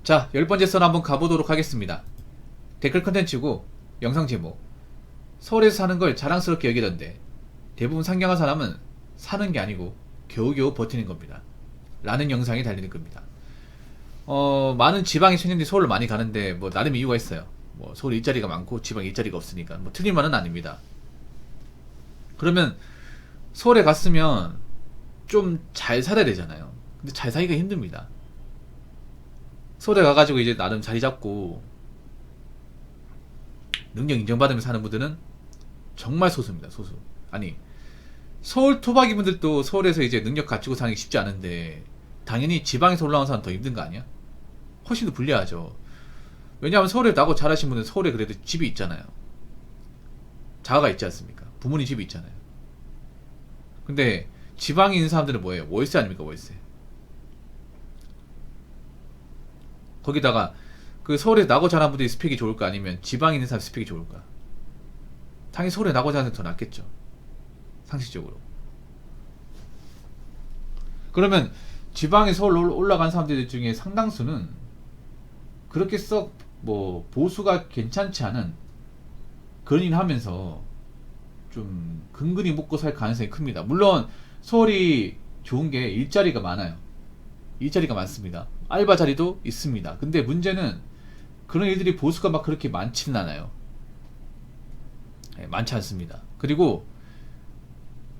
자, 10번째 선 한번 가보도록 하겠습니다. 댓글 컨텐츠고 영상 제목, 서울에서 사는 걸 자랑스럽게 여기던데 대부분 상경한 사람은 사는 게 아니고 겨우겨우 버티는 겁니다 라는 영상이 달리는 겁니다. 많은 지방의 청년들이 서울을 많이 가는데 뭐 나름 이유가 있어요. 뭐 서울 일자리가 많고 지방에 일자리가 없으니까 뭐 틀린 말은 아닙니다. 그러면 서울에 갔으면 좀 잘 살아야 되잖아요. 근데 잘 살기가 힘듭니다. 서울에 가가지고 이제 나름 자리 잡고 능력 인정받으면서 사는 분들은 정말 소수입니다. 소수. 아니, 서울 토박이 분들도 서울에서 이제 능력 갖추고 사는 게 쉽지 않은데 당연히 지방에서 올라온 사람 더 힘든 거 아니야? 훨씬 더 불리하죠. 왜냐하면 서울에 나고 자라신 분은 서울에 그래도 집이 있잖아요. 자가가 있지 않습니까? 부모님 집이 있잖아요. 근데 지방에 있는 사람들은 뭐예요? 월세 아닙니까? 월세. 거기다가 그 서울에 나고 자란 분들이 스펙이 좋을까 아니면 지방에 있는 사람 스펙이 좋을까? 당연히 서울에 나고 자라는 게 더 낫겠죠. 상식적으로. 그러면 지방에 서울 올라간 사람들 중에 상당수는 그렇게 썩 뭐 보수가 괜찮지 않은 그런 일 하면서 좀 근근히 먹고 살 가능성이 큽니다. 물론 서울이 좋은 게 일자리가 많아요. 일자리가 많습니다. 알바 자리도 있습니다. 근데 문제는 그런 일들이 보수가 막 그렇게 많지는 않아요. 네, 많지 않습니다. 그리고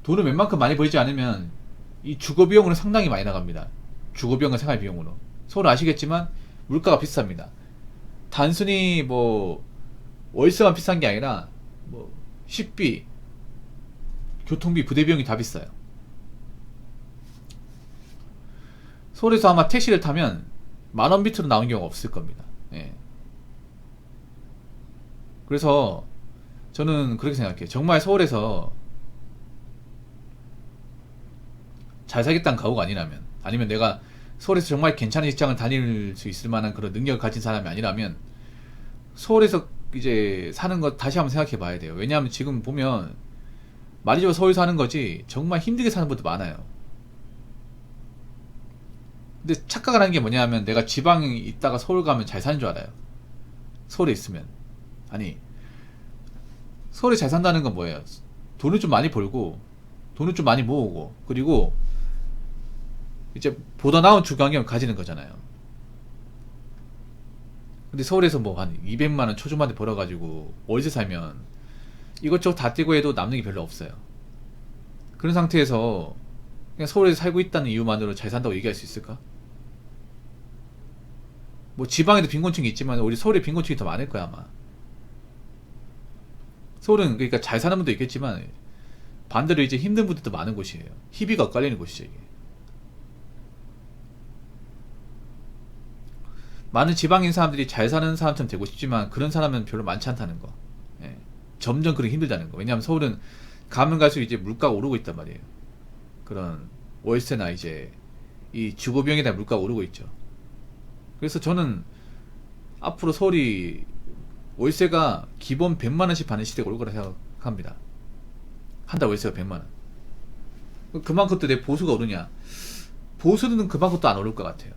돈을 웬만큼 많이 벌지 않으면 이 주거 비용으로 상당히 많이 나갑니다. 주거 비용과 생활 비용으로. 서울 아시겠지만 물가가 비쌉니다. 단순히 뭐 월세만 비싼 게 아니라 뭐 식비, 교통비, 부대 비용이 다 비싸요. 서울에서 아마 택시를 타면 만원 밑으로 나온 경우가 없을 겁니다. 예. 그래서 저는 그렇게 생각해요. 정말 서울에서 잘 살겠다는 각오가 아니라면, 아니면 내가 서울에서 정말 괜찮은 직장을 다닐 수 있을 만한 그런 능력을 가진 사람이 아니라면 서울에서 이제 사는 거 다시 한번 생각해 봐야 돼요. 왜냐하면 지금 보면 말이 좋아 서울 사는 거지 정말 힘들게 사는 분도 많아요. 근데 착각을 하는 게 뭐냐면 내가 지방에 있다가 서울 가면 잘 사는 줄 알아요. 서울에 있으면. 아니, 서울에 잘 산다는 건 뭐예요? 돈을 좀 많이 벌고 돈을 좀 많이 모으고 그리고 이제 보다 나은 주거 환경을 가지는 거잖아요. 근데 서울에서 뭐 한 200만원 초중반대 벌어가지고 월세 살면 이것저것 다 떼고 해도 남는 게 별로 없어요. 그런 상태에서 그냥 서울에서 살고 있다는 이유만으로 잘 산다고 얘기할 수 있을까? 뭐 지방에도 빈곤층이 있지만 우리 서울에 빈곤층이 더 많을 거야 아마. 서울은 그러니까 잘 사는 분도 있겠지만 반대로 이제 힘든 분들도 많은 곳이에요. 희비가 엇갈리는 곳이죠 이게. 많은 지방인 사람들이 잘 사는 사람처럼 되고 싶지만 그런 사람은 별로 많지 않다는 거. 예. 점점 그렇게 힘들다는 거. 왜냐하면 서울은 가면 갈수록 이제 물가가 오르고 있단 말이에요. 그런 월세나 이제 이 주거 비용에 대한 물가가 오르고 있죠. 그래서 저는 앞으로 서울이 월세가 기본 100만 원씩 받는 시대가 올 거라 생각합니다. 한 달 월세가 100만 원. 그만큼 또 내 보수가 오르냐? 보수는 그만큼 또 안 오를 것 같아요.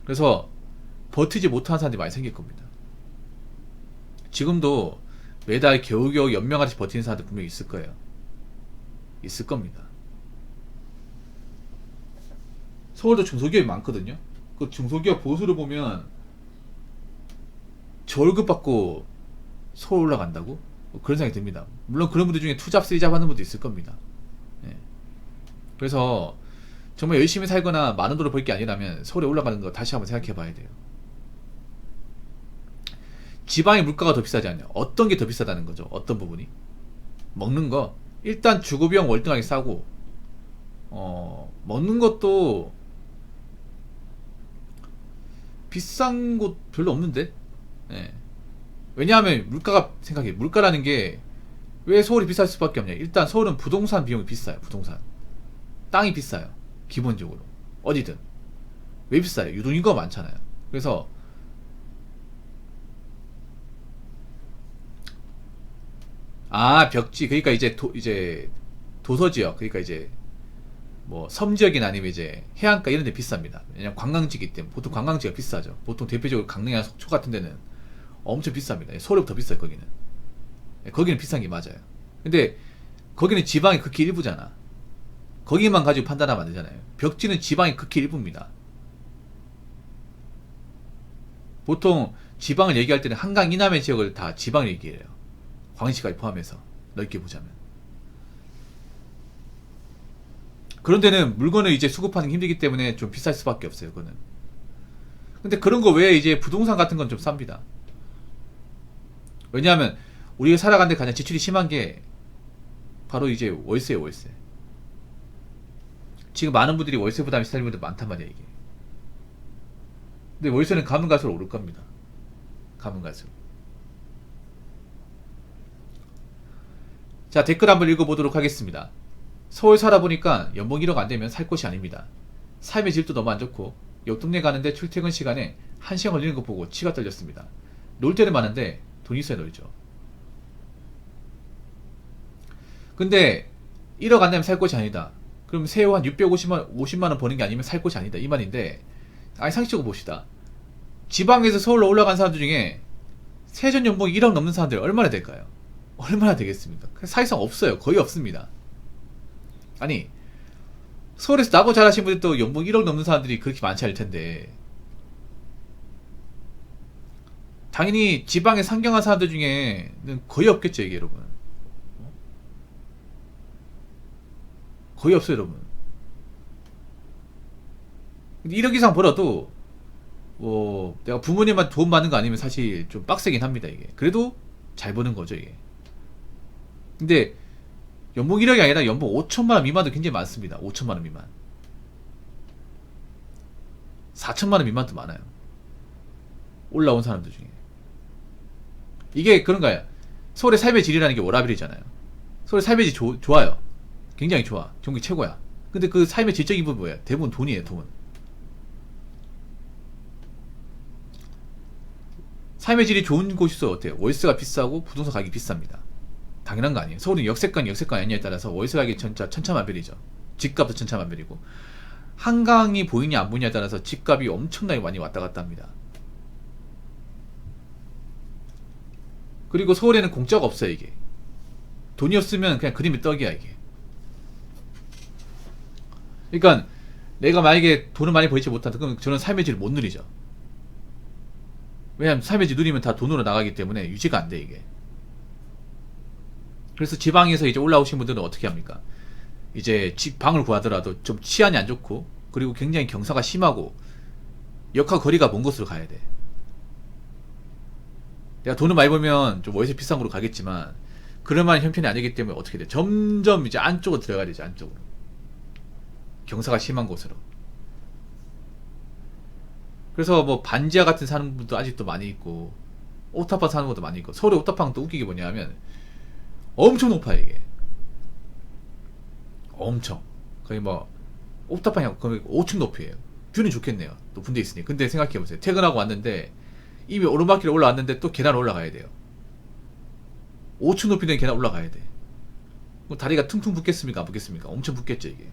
그래서 버티지 못하는 사람들이 많이 생길 겁니다. 지금도 매달 겨우겨우 연명하듯이 버티는 사람들 분명히 있을 거예요. 있을 겁니다. 서울도 중소기업이 많거든요. 그 중소기업 보수를 보면 저월급 받고 서울 올라간다고? 뭐 그런 생각이 듭니다. 물론 그런 분들 중에 투잡, 쓰리잡 하는 분도 있을 겁니다. 예. 그래서 정말 열심히 살거나 많은 돈을 벌 게 아니라면 서울에 올라가는 거 다시 한번 생각해 봐야 돼요. 지방의 물가가 더 비싸지 않냐? 어떤 게 더 비싸다는 거죠? 어떤 부분이? 먹는 거. 일단 주거비용 월등하게 싸고, 먹는 것도 비싼 곳 별로 없는데? 예. 왜냐하면 물가가, 생각해. 물가라는 게 왜 서울이 비쌀 수밖에 없냐? 일단 서울은 부동산 비용이 비싸요. 부동산. 땅이 비싸요. 기본적으로. 어디든. 왜 비싸요? 유동인구가 많잖아요. 그래서 벽지. 그러니까 이제 도서지역. 그러니까 이제 뭐 섬지역이나 아니면 이제 해안가 이런 데 비쌉니다. 왜냐면 관광지이기 때문에. 보통 관광지가 비싸죠. 보통 대표적으로 강릉이나 속초 같은 데는 엄청 비쌉니다. 서울보다 더 비싸요, 거기는. 거기는 비싼 게 맞아요. 근데 거기는 지방이 극히 일부잖아. 거기만 가지고 판단하면 안 되잖아요. 벽지는 지방이 극히 일부입니다. 보통 지방을 얘기할 때는 한강 이남의 지역을 다 지방을 얘기해요. 광시까지 포함해서 넓게 보자면. 그런 데는 물건을 이제 수급하는 게 힘들기 때문에 좀 비쌀 수밖에 없어요. 그거는. 근데 그런 거 외에 이제 부동산 같은 건 좀 쌉니다. 왜냐하면 우리가 살아가는데 가장 지출이 심한 게 바로 이제 월세예요, 월세. 지금 많은 분들이 월세 부담이 시달리는 분들 많단 말이야, 이게. 근데 월세는 가면 갈수록 오를 겁니다. 가면 갈수록. 자, 댓글 한번 읽어보도록 하겠습니다. 서울 살아보니까 연봉 1억 안되면 살 곳이 아닙니다. 삶의 질도 너무 안좋고 옆 동네 가는데 출퇴근 시간에 1시간 걸리는 거 보고 치가 떨렸습니다. 놀 때는 많은데 돈 있어야 놀죠. 근데 1억 안되면 살 곳이 아니다. 그럼 세후 한 650만원 버는 게 아니면 살 곳이 아니다, 이 말인데, 아니 상식적으로 봅시다. 지방에서 서울로 올라간 사람들 중에 세전 연봉이 1억 넘는 사람들 얼마나 될까요? 얼마나 되겠습니까? 사실상 없어요. 거의 없습니다. 아니, 서울에서 나고 자라신 분들도 연봉 1억 넘는 사람들이 그렇게 많지 않을 텐데, 당연히 지방에 상경한 사람들 중에는 거의 없겠죠, 이게 여러분. 거의 없어요, 여러분. 1억 이상 벌어도 뭐 내가 부모님한테 도움 받는 거 아니면 사실 좀 빡세긴 합니다, 이게. 그래도 잘 버는 거죠, 이게. 근데 연봉 1억이 아니라 연봉 5천만원 미만도 굉장히 많습니다. 5천만원 미만, 4천만원 미만도 많아요, 올라온 사람들 중에. 이게 그런가요? 서울의 삶의 질이라는 게 워라밸이잖아요. 서울의 삶의 질 좋아요. 굉장히 좋아. 전국 최고야. 근데 그 삶의 질적인 부분 뭐예요? 대부분 돈이에요, 돈. 삶의 질이 좋은 곳일수록 어때요? 월세가 비싸고 부동산 가격이 비쌉니다. 당연한 거 아니에요. 서울은 역세권이 아니냐에 따라서 월세 가격이 진짜 천차만별이죠. 집값도 천차만별이고, 한강이 보이냐 안 보이냐에 따라서 집값이 엄청나게 많이 왔다 갔다 합니다. 그리고 서울에는 공짜가 없어요, 이게. 돈이 없으면 그냥 그림이 떡이야, 이게. 그러니까 내가 만약에 돈을 많이 벌지 못한다, 그럼 저는 삶의 질을 못 누리죠. 왜냐면 삶의 질 누리면 다 돈으로 나가기 때문에 유지가 안 돼, 이게. 그래서 지방에서 이제 올라오신 분들은 어떻게 합니까? 이제 방을 구하더라도 좀 치안이 안 좋고, 그리고 굉장히 경사가 심하고 역과 거리가 먼 곳으로 가야 돼. 내가 돈을 많이 벌면 좀 월세 비싼 곳으로 가겠지만, 그럴 만한 형편이 아니기 때문에 어떻게 돼? 점점 이제 안쪽으로 들어가야 되죠, 안쪽으로. 경사가 심한 곳으로. 그래서 뭐 반지하 같은 사는 분도 아직도 많이 있고, 옥탑방 사는 것도 많이 있고. 서울의 옥탑방 또 웃기게 뭐냐면 엄청 높아요, 이게. 엄청. 거의 뭐 옥탑방이 거의 5층 높이에요. 뷰는 좋겠네요, 높은 데 있으니. 근데 생각해보세요. 퇴근하고 왔는데 이미 오르막길에 올라왔는데 또 계단 올라가야 돼요. 5층 높이 된 계단 올라가야 돼. 뭐 다리가 퉁퉁 붓겠습니까, 안 붓겠습니까? 엄청 붓겠죠, 이게.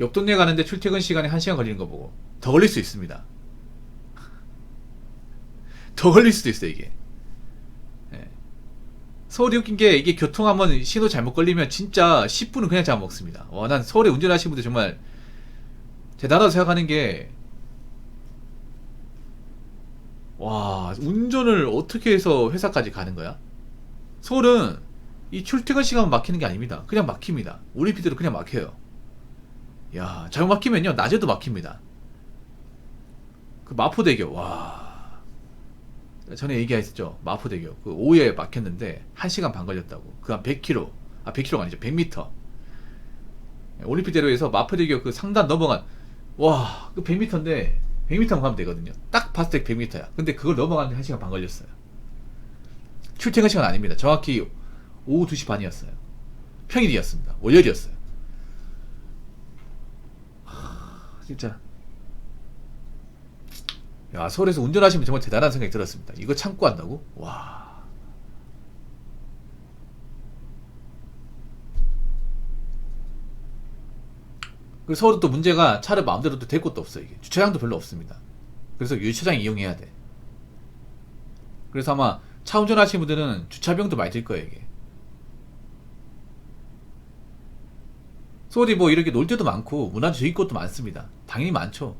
옆 동네 가는데 출퇴근 시간에 1시간 걸리는 거 보고 더 걸릴 수 있습니다. 더 걸릴 수도 있어요, 이게. 네. 서울이 웃긴 게, 이게 교통 한번 신호 잘못 걸리면 진짜 10분은 그냥 잡아먹습니다. 난 서울에 운전하시는 분들 정말 대단하다고 생각하는 게, 와, 운전을 어떻게 해서 회사까지 가는 거야? 서울은 이 출퇴근 시간 막히는 게 아닙니다. 그냥 막힙니다. 올림픽대로 그냥 막혀요. 야, 잘못 막히면요, 낮에도 막힙니다. 그 마포대교, 와, 전에 얘기했었죠. 마포대교 그 오후에 막혔는데 1시간 반 걸렸다고. 그 한 100km, 100km가 아니죠, 100m. 올림픽대로에서 마포대교 그 상단 넘어간, 와, 그 100m인데 100m만 가면 되거든요. 딱 봤을 때 100m야. 근데 그걸 넘어가는데 1시간 반 걸렸어요. 출퇴근 시간 아닙니다. 정확히 오후 2시 반이었어요. 평일이었습니다. 월요일이었어요. 진짜, 야, 서울에서 운전하시면 정말 대단한 생각이 들었습니다. 이거 참고 한다고? 와. 그리고 서울은 또 문제가 차를 마음대로 또 댈 곳도 없어. 이게 주차장도 별로 없습니다. 그래서 유주차장 이용해야 돼. 그래서 아마 차 운전하시는 분들은 주차비용도 많이 들 거예요. 이게 서울이 뭐 이렇게 놀 데도 많고 문화도 즐길 곳도 많습니다. 당연히 많죠.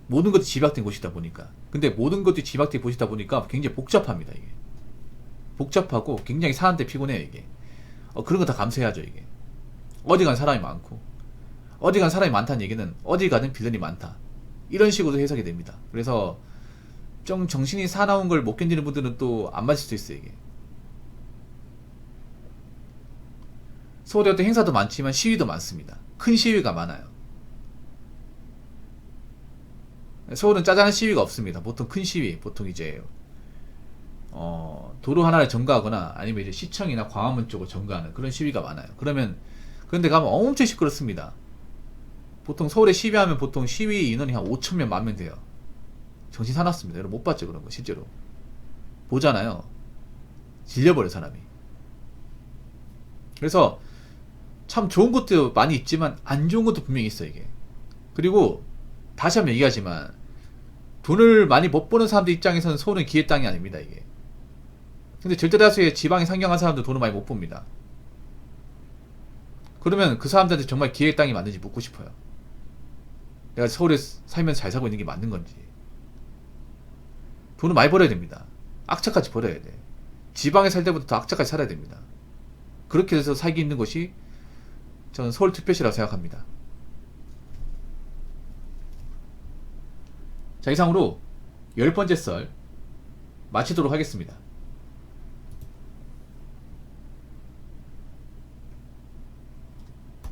모든 것이 집약된 곳이다 보니까. 근데 모든 것들이 집약된 곳이다 보니까 굉장히 복잡합니다. 이게 복잡하고 굉장히 사는데 피곤해요. 이게 그런 거 다 감수해야죠. 이게 어디 간 사람이 많고, 어디 간 사람이 많다는 얘기는 어디 가든 빌런이 많다, 이런 식으로 해석이 됩니다. 그래서 좀 정신이 사나운 걸 못 견디는 분들은 또 안 맞을 수도 있어요. 이게 서울에 어떤 행사도 많지만 시위도 많습니다. 큰 시위가 많아요. 서울은 짜잘한 시위가 없습니다. 보통 큰 시위, 보통 이제 도로 하나를 점거하거나 아니면 이제 시청이나 광화문 쪽을 점거하는 그런 시위가 많아요. 그런데 가면 엄청 시끄럽습니다. 보통 서울에 시위하면 보통 시위 인원이 한 5,000명, 10,000명 돼요. 정신 사납습니다. 여러분 못 봤죠, 그런 거 실제로? 보잖아요. 질려버려 사람이. 그래서 참 좋은 것도 많이 있지만 안 좋은 것도 분명히 있어 이게. 그리고 다시 한번 얘기하지만 돈을 많이 못 버는 사람들 입장에서는 서울은 기회 땅이 아닙니다 이게. 근데 절대 다수의 지방에 상경한 사람들 돈을 많이 못 봅니다. 그러면 그 사람들한테 정말 기회 땅이 맞는지 묻고 싶어요. 내가 서울에 살면서 잘 살고 있는 게 맞는 건지. 돈을 많이 벌어야 됩니다. 악착같이 벌어야 돼. 지방에 살 때보다 더 악착같이 살아야 됩니다. 그렇게 해서 살기 있는 것이 저는 서울특별시라고 생각합니다. 자, 이상으로 10번째 썰 마치도록 하겠습니다.